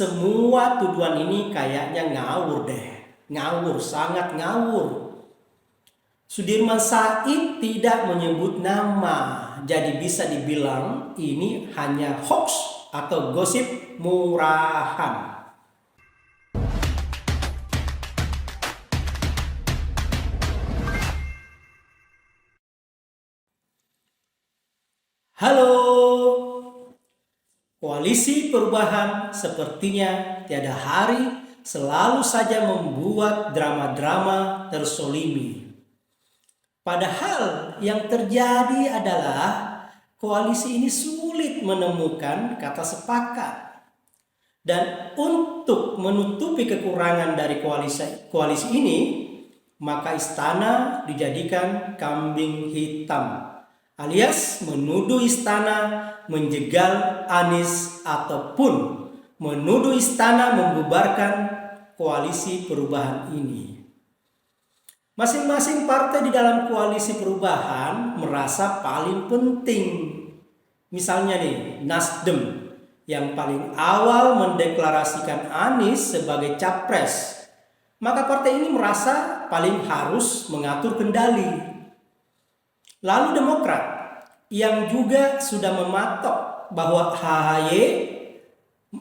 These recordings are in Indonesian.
Semua tuduhan ini kayaknya ngawur deh. Ngawur, sangat ngawur. Sudirman Said tidak menyebut nama. Jadi bisa dibilang ini hanya hoax atau gosip murahan. Halo. Koalisi perubahan sepertinya tiada hari selalu saja membuat drama-drama tersolimi. Padahal yang terjadi adalah koalisi ini sulit menemukan kata sepakat. Dan untuk menutupi kekurangan dari koalisi ini, maka istana dijadikan kambing hitam. Alias menuduh istana menjegal Anies ataupun menuduh istana membubarkan koalisi perubahan ini. Masing-masing partai di dalam koalisi perubahan merasa paling penting. Misalnya nih, Nasdem yang paling awal mendeklarasikan Anies sebagai capres. Maka partai ini merasa paling harus mengatur kendali. Lalu Demokrat yang juga sudah mematok bahwa AHY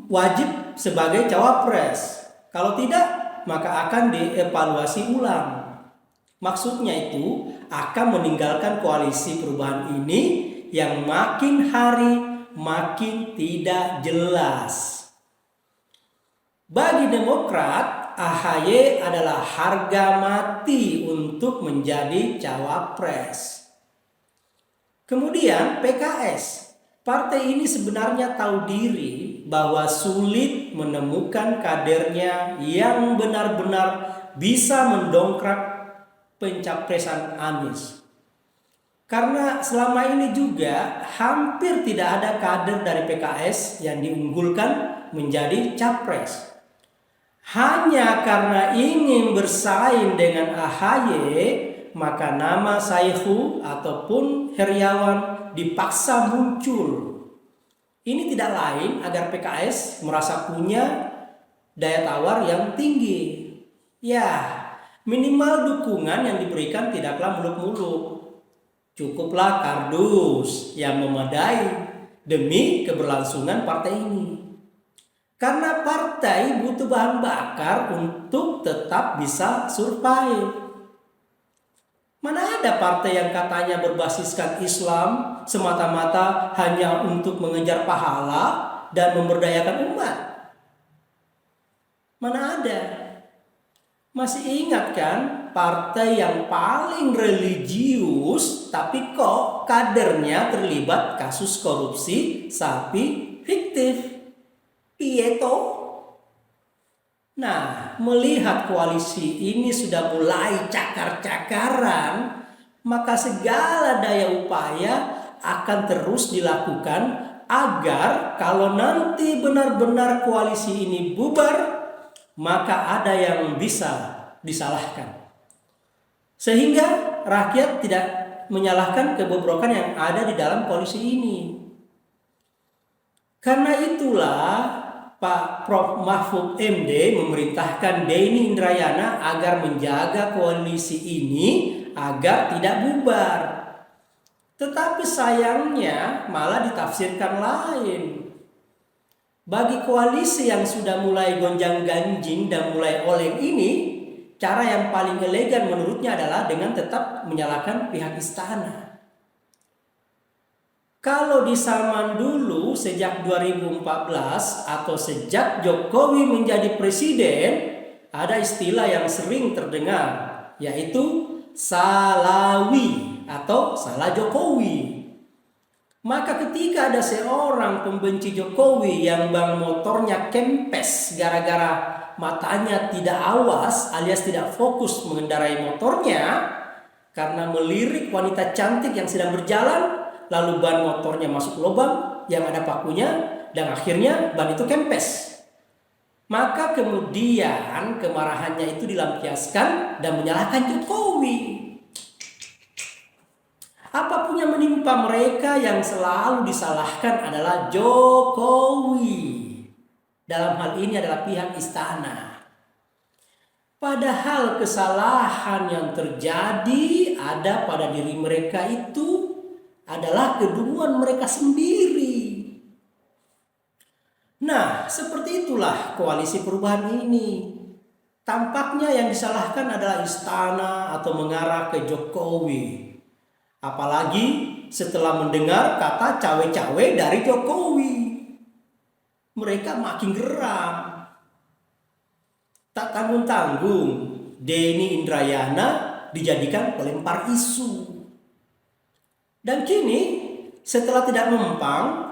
wajib sebagai cawapres. Kalau tidak, maka akan dievaluasi ulang. Maksudnya itu akan meninggalkan koalisi perubahan ini yang makin hari makin tidak jelas. Bagi Demokrat, AHY adalah harga mati untuk menjadi cawapres. Kemudian PKS, partai ini sebenarnya tahu diri bahwa sulit menemukan kadernya yang benar-benar bisa mendongkrak pencapresan Anies. Karena selama ini juga hampir tidak ada kader dari PKS yang diunggulkan menjadi capres. Hanya karena ingin bersaing dengan AHY, maka nama Saihu ataupun Heriawan dipaksa muncul. Ini tidak lain agar PKS merasa punya daya tawar yang tinggi. Ya, minimal dukungan yang diberikan tidaklah muluk-muluk. Cukuplah kardus yang memadai demi keberlangsungan partai ini. Karena partai butuh bahan bakar untuk tetap bisa survive. Mana ada partai yang katanya berbasiskan Islam semata-mata hanya untuk mengejar pahala dan memberdayakan umat? Mana ada? Masih ingat kan partai yang paling religius tapi kok kadernya terlibat kasus korupsi sapi fiktif? Pieto? Nah, melihat koalisi ini sudah mulai cakar-cakaran, maka segala daya upaya akan terus dilakukan agar kalau nanti benar-benar koalisi ini bubar, maka ada yang bisa disalahkan. Sehingga rakyat tidak menyalahkan kebobrokan yang ada di dalam koalisi ini. Karena itulah Pak Prof. Mahfud MD memerintahkan Denny Indrayana agar menjaga koalisi ini agar tidak bubar. Tetapi sayangnya malah ditafsirkan lain. Bagi koalisi yang sudah mulai gonjang-ganjing dan mulai oleng ini, cara yang paling elegan menurutnya adalah dengan tetap menyalahkan pihak istana. Kalau di zaman dulu sejak 2014 atau sejak Jokowi menjadi presiden, ada istilah yang sering terdengar, yaitu salawi atau salah Jokowi. Maka ketika ada seorang pembenci Jokowi yang bang motornya kempes gara-gara matanya tidak awas alias tidak fokus mengendarai motornya karena melirik wanita cantik yang sedang berjalan, lalu ban motornya masuk lubang yang ada pakunya dan akhirnya ban itu kempes. Maka kemudian kemarahannya itu dilampiaskan dan menyalahkan Jokowi. Apapun yang menimpa mereka yang selalu disalahkan adalah Jokowi. dalam hal ini adalah pihak istana. Padahal kesalahan yang terjadi ada pada diri mereka itu adalah kedunguan mereka sendiri. Nah, seperti itulah koalisi perubahan ini. Tampaknya yang disalahkan adalah istana atau mengarah ke Jokowi. Apalagi setelah mendengar kata cawe-cawe dari Jokowi. Mereka makin geram. Tak tanggung-tanggung, Denny Indrayana dijadikan pelempar isu. Dan kini setelah tidak mempan,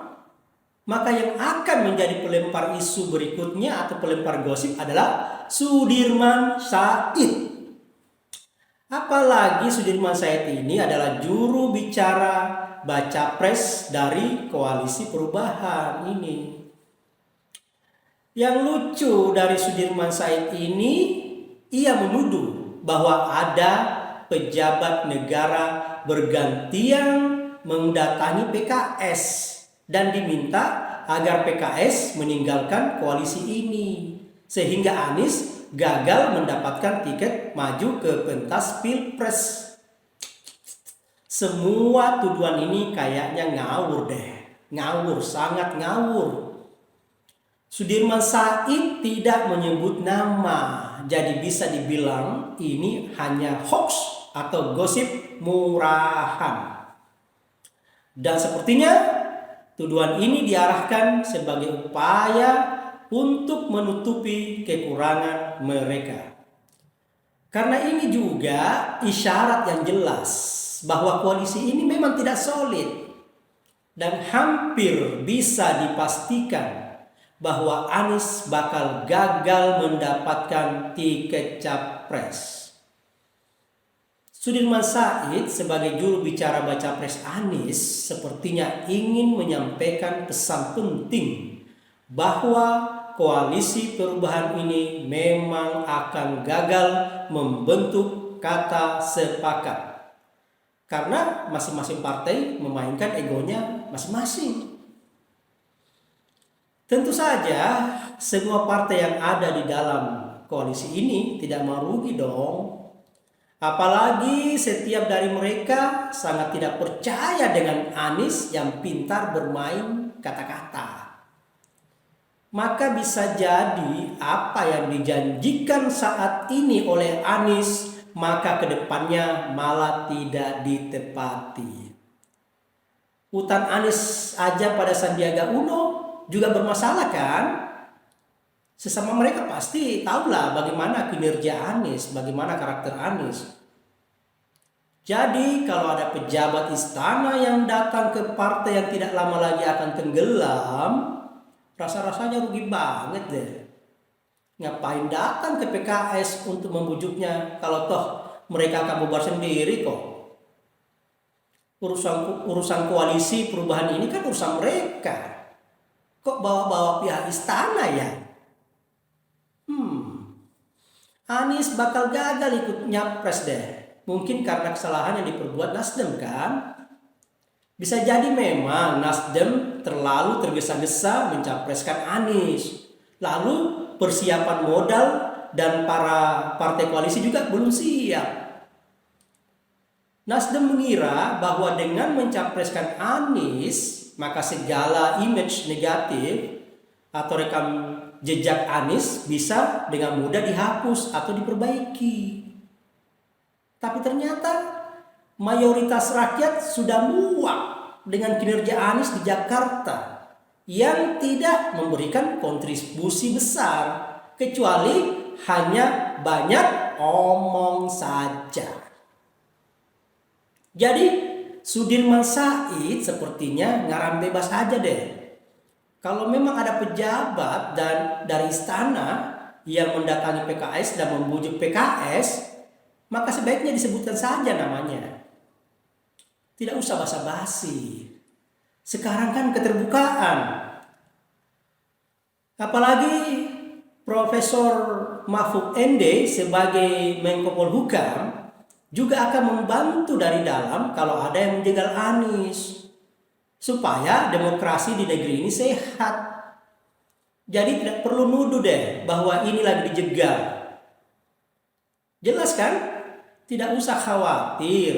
maka yang akan menjadi pelempar isu berikutnya atau pelempar gosip adalah Sudirman Said. Apalagi Sudirman Said ini adalah juru bicara baca pres dari koalisi perubahan ini. Yang lucu dari Sudirman Said ini, ia menuduh bahwa ada pejabat negara bergantian mendatangi PKS dan diminta agar PKS meninggalkan koalisi ini, sehingga Anies gagal mendapatkan tiket maju ke pentas Pilpres. Semua tuduhan ini kayaknya ngawur deh. Ngawur, sangat ngawur. Sudirman Said tidak menyebut nama, jadi bisa dibilang ini hanya hoax atau gosip murahan. Dan sepertinya tuduhan ini diarahkan sebagai upaya untuk menutupi kekurangan mereka. Karena ini juga isyarat yang jelas bahwa koalisi ini memang tidak solid dan hampir bisa dipastikan bahwa Anies bakal gagal mendapatkan tiket capres. Sudirman Said sebagai juru bicara baca pres Anies sepertinya ingin menyampaikan pesan penting bahwa koalisi perubahan ini memang akan gagal membentuk kata sepakat. Karena masing-masing partai memainkan egonya masing-masing. Tentu saja semua partai yang ada di dalam koalisi ini tidak mau rugi dong. Apalagi setiap dari mereka sangat tidak percaya dengan Anies yang pintar bermain kata-kata. Maka bisa jadi apa yang dijanjikan saat ini oleh Anies maka kedepannya malah tidak ditepati. Utang Anies aja pada Sandiaga Uno juga bermasalah kan? Sesama mereka pasti tahulah bagaimana kinerja Anies, bagaimana karakter Anies. Jadi kalau ada pejabat istana yang datang ke partai yang tidak lama lagi akan tenggelam, rasa-rasanya rugi banget deh. Ngapain datang ke PKS untuk membujuknya kalau toh mereka akan bubar sendiri kok. Urusan koalisi perubahan ini kan urusan mereka. Kok bawa-bawa pihak istana ya? Anies bakal gagal ikut nyapres deh. Mungkin karena kesalahan yang diperbuat Nasdem kan? Bisa jadi memang Nasdem terlalu tergesa-gesa mencapreskan Anies. Lalu persiapan modal dan para partai koalisi juga belum siap. Nasdem mengira bahwa dengan mencapreskan Anies, maka segala image negatif atau rekam jejak Anies bisa dengan mudah dihapus atau diperbaiki. Tapi ternyata mayoritas rakyat sudah muak dengan kinerja Anies di Jakarta yang tidak memberikan kontribusi besar kecuali hanya banyak omong saja. Jadi Sudirman Said sepertinya ngaram bebas aja deh. Kalau memang ada pejabat dan dari istana yang mendatangi PKS dan membujuk PKS, maka sebaiknya disebutkan saja namanya. Tidak usah basa-basi. Sekarang kan keterbukaan. Apalagi Profesor Mahfud MD sebagai Menko Polhukam juga akan membantu dari dalam kalau ada yang menjegal Anies supaya demokrasi di negeri ini sehat. Jadi tidak perlu nuduh deh bahwa ini lagi dijegal. Jelas kan? Tidak usah khawatir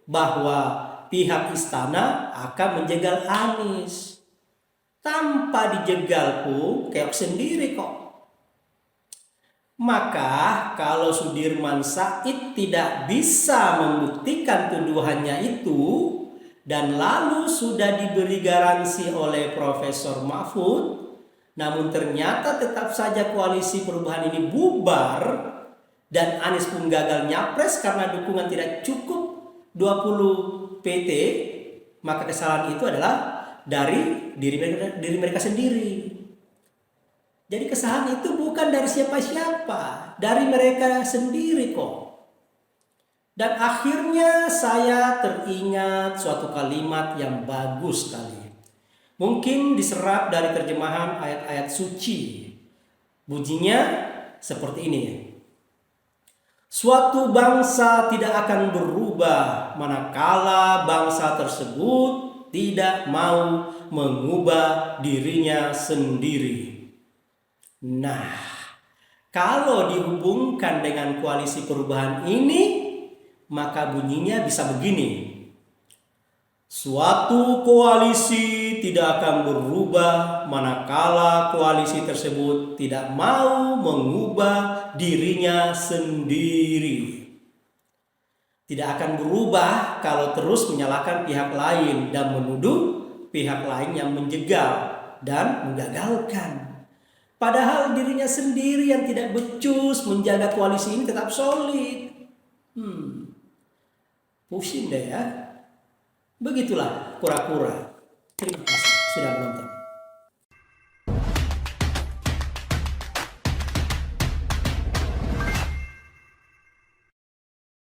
bahwa pihak istana akan menjegal Anies. Tanpa dijegal pun keok sendiri kok. Maka kalau Sudirman Said tidak bisa membuktikan tuduhannya itu dan lalu sudah diberi garansi oleh Profesor Mahfud, namun ternyata tetap saja koalisi perubahan ini bubar dan Anies pun gagal nyapres karena dukungan tidak cukup 20 PT, maka kesalahan itu adalah dari diri mereka sendiri. Jadi kesalahan itu bukan dari siapa-siapa, dari mereka sendiri kok. Dan akhirnya saya teringat suatu kalimat yang bagus sekali. Mungkin diserap dari terjemahan ayat-ayat suci. Bunyinya seperti ini. Suatu bangsa tidak akan berubah manakala bangsa tersebut tidak mau mengubah dirinya sendiri. Nah, kalau dihubungkan dengan koalisi perubahan ini, maka bunyinya bisa begini. Suatu koalisi tidak akan berubah manakala koalisi tersebut tidak mau mengubah dirinya sendiri. Tidak akan berubah kalau terus menyalahkan pihak lain dan menuduh pihak lain yang menjegal dan menggagalkan. Padahal dirinya sendiri yang tidak becus menjaga koalisi ini tetap solid. Pusing deh ya. Begitulah kura-kura. Terima kasih sudah menonton.